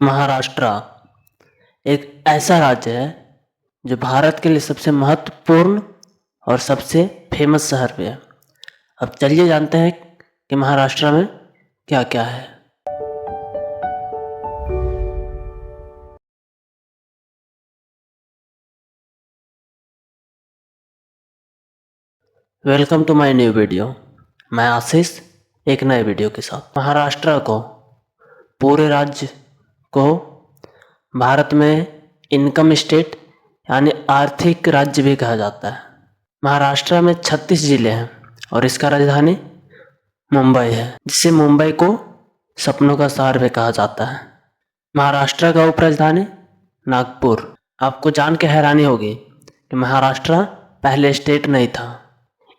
महाराष्ट्र एक ऐसा राज्य है जो भारत के लिए सबसे महत्वपूर्ण और सबसे फेमस शहर भी है। अब चलिए जानते हैं कि महाराष्ट्र में क्या क्या है। Welcome to my new video. मैं आशीष एक नए वीडियो के साथ। महाराष्ट्र को पूरे राज्य को भारत में इनकम स्टेट यानी आर्थिक राज्य भी कहा जाता है। महाराष्ट्र में 36 जिले हैं और इसका राजधानी मुंबई है, जिसे मुंबई को सपनों का शहर भी कहा जाता है। महाराष्ट्र का उप राजधानी नागपुर। आपको जान के हैरानी होगी कि महाराष्ट्र पहले स्टेट नहीं था।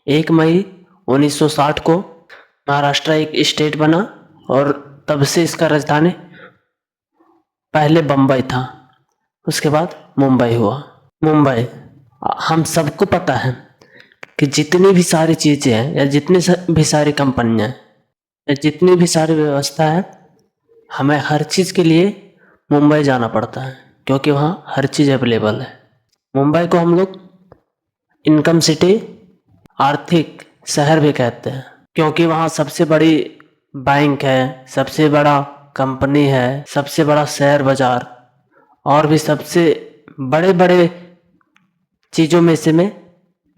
1 मई 1960 को महाराष्ट्र एक स्टेट बना और तब से इसका राजधानी पहले बम्बई था, उसके बाद मुंबई हुआ। मुंबई, हम सबको पता है कि जितनी भी सारी चीज़ें हैं या जितनी भी सारी कंपनियां या जितनी भी सारी व्यवस्था है, हमें हर चीज़ के लिए मुंबई जाना पड़ता है क्योंकि वहाँ हर चीज़ अवेलेबल है। मुंबई को हम लोग इनकम सिटी, आर्थिक शहर भी कहते हैं क्योंकि वहाँ सबसे बड़ी बैंक है, सबसे बड़ा कंपनी है, सबसे बड़ा शेयर बाजार और भी सबसे बड़े बड़े चीज़ों में से में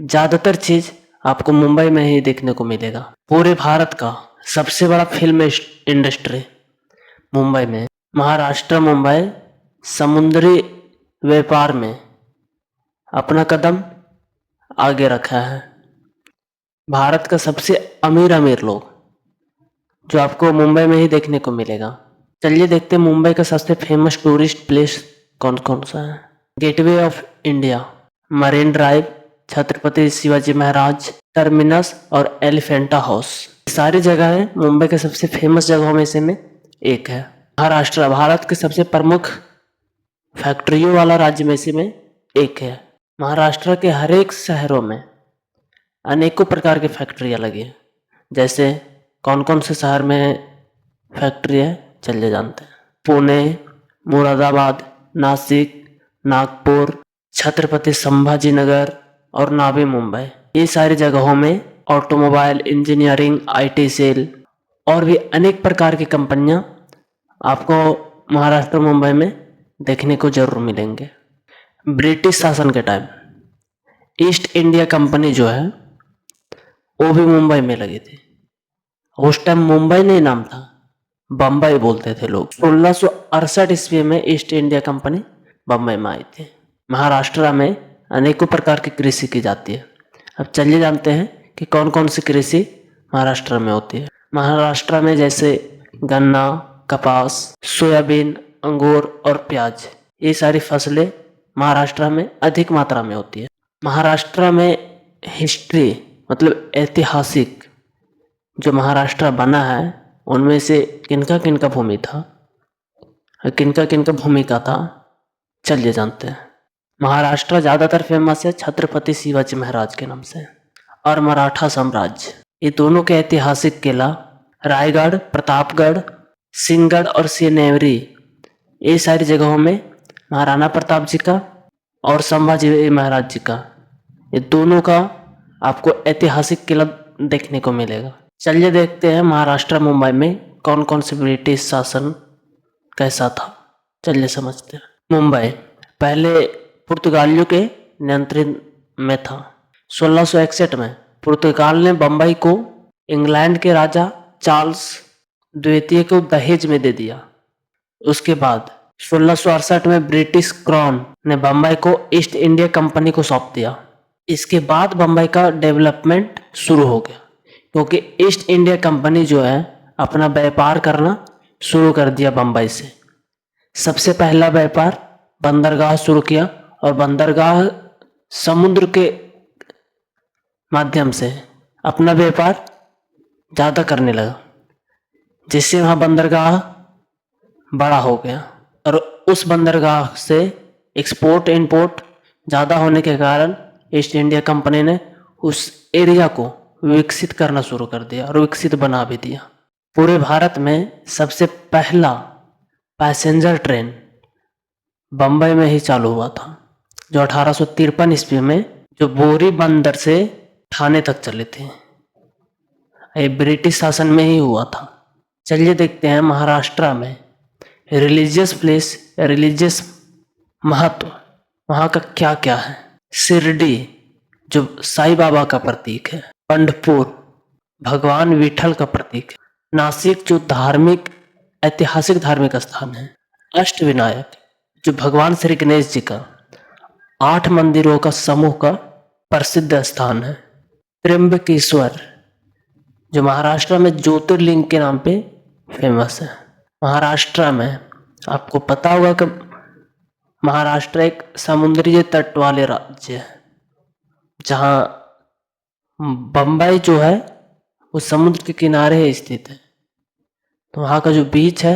ज़्यादातर चीज़ आपको मुंबई में ही देखने को मिलेगा। पूरे भारत का सबसे बड़ा फिल्म इंडस्ट्री मुंबई में। महाराष्ट्र मुंबई समुद्री व्यापार में अपना कदम आगे रखा है। भारत का सबसे अमीर लोग जो आपको मुंबई में ही देखने को मिलेगा। चलिए देखते हैं मुंबई का सबसे फेमस टूरिस्ट प्लेस कौन कौन सा है। Gateway of India, marine drive, Chhatrapati Shivaji Maharaj terminus और एलिफेंटा हाउस, सारी जगह है मुंबई के सबसे फेमस जगहों में से में एक है। महाराष्ट्र भारत के सबसे प्रमुख फैक्ट्रियों वाला राज्य में से में एक है। महाराष्ट्र के हर एक शहरों में अनेकों प्रकार की फैक्ट्रियाँ लगी हैं। जैसे कौन कौन से शहर में फैक्ट्री है चलिए जानते हैं। पुणे, मुरादाबाद, नासिक, नागपुर, छत्रपति संभाजी नगर और नवी मुंबई, ये सारी जगहों में ऑटोमोबाइल, इंजीनियरिंग, आईटी सेल और भी अनेक प्रकार की कंपनियां आपको महाराष्ट्र मुंबई में देखने को जरूर मिलेंगे। ब्रिटिश शासन के टाइम ईस्ट इंडिया कंपनी जो है वो भी मुंबई में लगी थी। उस टाइम मुंबई नहीं नाम था, बम्बई बोलते थे लोग। 1668 ईस्वी में ईस्ट इंडिया कंपनी बम्बई में आई थी। महाराष्ट्र में अनेकों प्रकार की कृषि की जाती है। अब चलिए जानते हैं कि कौन कौन सी कृषि महाराष्ट्र में होती है। महाराष्ट्र में जैसे गन्ना, कपास, सोयाबीन, अंगूर और प्याज, ये सारी फसलें महाराष्ट्र में अधिक मात्रा में होती है। महाराष्ट्र में हिस्ट्री मतलब ऐतिहासिक जो महाराष्ट्र बना है उनमें से किनका किनका भूमि था, किनका किनका भूमिका था, चलिए जानते हैं। महाराष्ट्र ज़्यादातर फेमस है छत्रपति शिवाजी महाराज के नाम से और मराठा साम्राज्य। ये दोनों के ऐतिहासिक किला रायगढ़, प्रतापगढ़, सिंहगढ़ और सिनेवरी, ये सारी जगहों में महाराणा प्रताप जी का और संभाजी महाराज जी का, ये दोनों का आपको ऐतिहासिक किला देखने को मिलेगा। चलिए देखते हैं महाराष्ट्र मुंबई में कौन कौन से ब्रिटिश शासन कैसा था, चलिए समझते हैं। मुंबई पहले पुर्तगालियों के नियंत्रण में था। 1661 में पुर्तगाल ने बम्बई को इंग्लैंड के राजा चार्ल्स द्वितीय को दहेज में दे दिया। उसके बाद 1668 में ब्रिटिश क्राउन ने बम्बई को ईस्ट इंडिया कंपनी को सौंप दिया। इसके बाद बम्बई का डेवलपमेंट शुरू हो गया क्योंकि ईस्ट इंडिया कंपनी जो है अपना व्यापार करना शुरू कर दिया बम्बई से। सबसे पहला व्यापार बंदरगाह शुरू किया और बंदरगाह समुद्र के माध्यम से अपना व्यापार ज़्यादा करने लगा, जिससे वहाँ बंदरगाह बड़ा हो गया और उस बंदरगाह से एक्सपोर्ट इंपोर्ट ज़्यादा होने के कारण ईस्ट इंडिया कंपनी ने उस एरिया को विकसित करना शुरू कर दिया और विकसित बना भी दिया। पूरे भारत में सबसे पहला पैसेंजर ट्रेन बम्बई में ही चालू हुआ था, जो 1853 ईस्वी में जो बोरी बंदर से ठाणे तक चले थे। ये ब्रिटिश शासन में ही हुआ था। चलिए देखते हैं महाराष्ट्र में रिलीजियस प्लेस, रिलीजियस महत्व वहाँ का क्या क्या है। शिरडी जो साईं बाबा का प्रतीक है, पंढरपुर भगवान विठल का प्रतीक है, नासिक जो धार्मिक ऐतिहासिक धार्मिक स्थान है, अष्टविनायक जो भगवान श्री गणेश जी का 8 मंदिरों का समूह का प्रसिद्ध स्थान है, त्र्यंबकेश्वर जो महाराष्ट्र में ज्योतिर्लिंग के नाम पे फेमस है। महाराष्ट्र में आपको पता होगा कि महाराष्ट्र एक समुद्री तट वाले राज्य है, जहाँ बम्बई जो है वो समुद्र के किनारे स्थित है। तो वहाँ का जो बीच है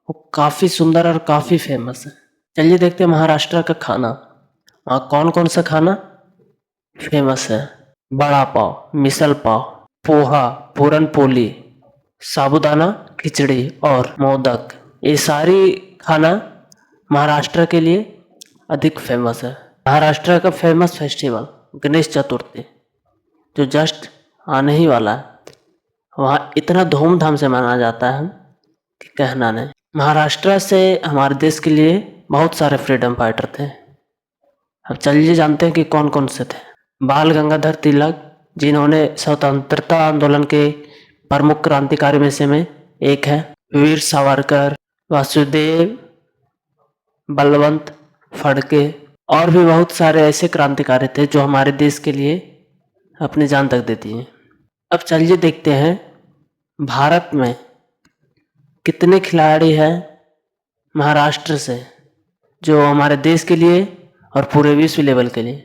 वो काफ़ी सुंदर और काफ़ी फेमस है। चलिए देखते हैं महाराष्ट्र का खाना, वहाँ कौन कौन सा खाना फेमस है। बड़ा पाव, मिसल पाव, पोहा, पूरन पोली, साबूदाना खिचड़ी और मोदक, ये सारी खाना महाराष्ट्र के लिए अधिक फेमस है। महाराष्ट्र का फेमस फेस्टिवल गणेश चतुर्थी जो जस्ट आने ही वाला है, वहाँ इतना धूमधाम से मनाया जाता है कि कहना नहीं। महाराष्ट्र से हमारे देश के लिए बहुत सारे फ्रीडम फाइटर थे। अब चलिए जानते हैं कि कौन कौन से थे। बाल गंगाधर तिलक जिन्होंने स्वतंत्रता आंदोलन के प्रमुख क्रांतिकारी में एक है। वीर सावरकर, वासुदेव बलवंत फड़के और भी बहुत सारे ऐसे क्रांतिकारी थे जो हमारे देश के लिए अपनी जान तक देती हैं। अब चलिए देखते हैं भारत में कितने खिलाड़ी हैं महाराष्ट्र से जो हमारे देश के लिए और पूरे विश्व लेवल के लिए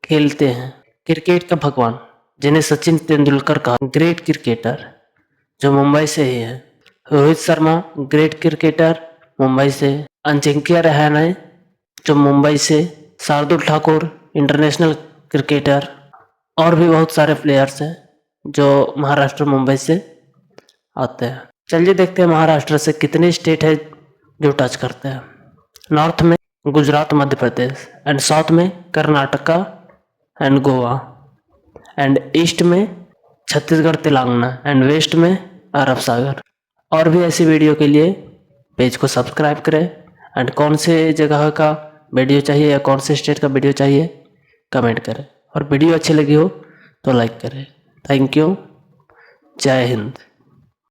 खेलते हैं। क्रिकेट का भगवान जिन्हें सचिन तेंदुलकर कहा, ग्रेट क्रिकेटर जो मुंबई से ही है। रोहित शर्मा ग्रेट क्रिकेटर मुंबई से। अजिंक्य रहाणे जो मुंबई से। Shardul Thakur international cricketer. और भी बहुत सारे प्लेयर्स हैं जो महाराष्ट्र मुंबई से आते हैं। चलिए देखते हैं महाराष्ट्र से कितने स्टेट है जो टच करते हैं। नॉर्थ में गुजरात मध्य प्रदेश, एंड साउथ में Karnataka and Goa, and east में छत्तीसगढ़ तेलंगाना, एंड वेस्ट में अरब सागर। और भी ऐसी वीडियो के लिए पेज को सब्सक्राइब करें। एंड कौन से जगह का वीडियो चाहिए या कौन से स्टेट का वीडियो चाहिए कमेंट करें। और वीडियो अच्छी लगी हो तो लाइक करें। Thank you. जय हिंद।